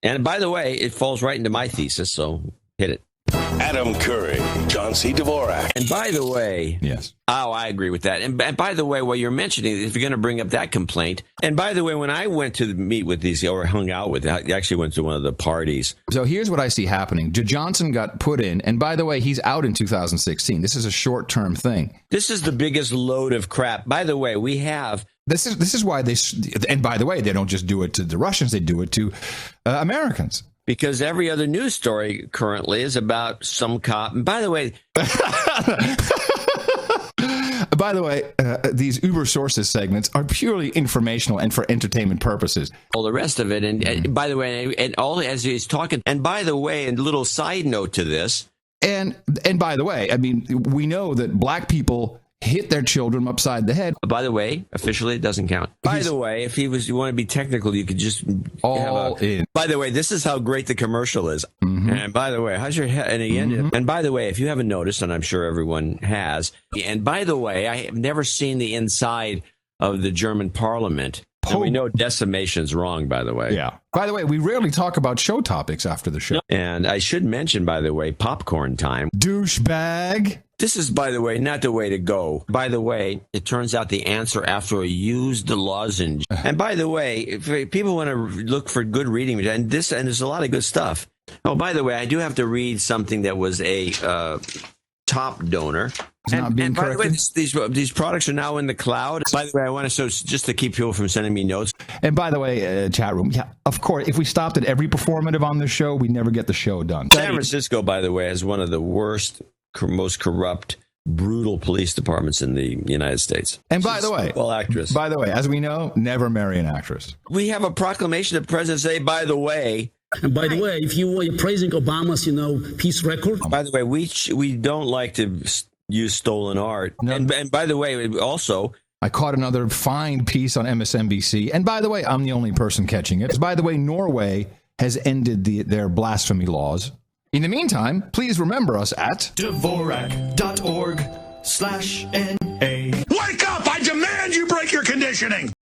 And by the way, it falls right into my thesis, so hit it. Adam Curry, John C. Dvorak. And by the way, yes. Oh, I agree with that. And by the way, what you're mentioning, if you're going to bring up that complaint, and by the way, when I went to meet with these or hung out with, I actually went to one of the parties. So here's what I see happening. Johnson got put in, and by the way, he's out in 2016. This is a short-term thing. This is the biggest load of crap. By the way, we have. This is why they, and by the way, they don't just do it to the Russians, they do it to Americans. Because every other news story currently is about some cop. And by the way, these Uber Sources segments are purely informational and for entertainment purposes. All the rest of it. And by the way, and all as he's talking, and by the way, and a little side note to this. And by the way, I mean, we know that black people hit their children upside the head. By the way, officially, it doesn't count. By the way, if you want to be technical, you could just all in. By the way, this is how great the commercial is. Mm-hmm. And by the way, how's your head? And again, and by the way, if you haven't noticed, and I'm sure everyone has, and by the way, I have never seen the inside of the German parliament. And we know decimation's wrong, by the way. Yeah. By the way, we rarely talk about show topics after the show. And I should mention, by the way, popcorn time. Douchebag. This is, by the way, not the way to go. By the way, it turns out the answer after a used lozenge. And by the way, if people want to look for good reading, and there's a lot of good stuff. Oh, by the way, I do have to read something that was a top donor. And by the way, these products are now in the cloud. By the way, I want to, so just to keep people from sending me notes. And by the way, chat room, yeah, of course, if we stopped at every performative on this show, we'd never get the show done. San Francisco, by the way, has one of the worst, most corrupt, brutal police departments in the United States. And by the way, actress. By the way, as we know, never marry an actress. We have a proclamation of President say, by the way. And by the way, if you were praising Obama's, peace record. By the way, we don't like to use stolen art. No. And by the way, also, I caught another fine piece on MSNBC. And by the way, I'm the only person catching it. By the way, Norway has ended their blasphemy laws. In the meantime, please remember us at Dvorak.org/NA. Wake up! I demand you break your conditioning!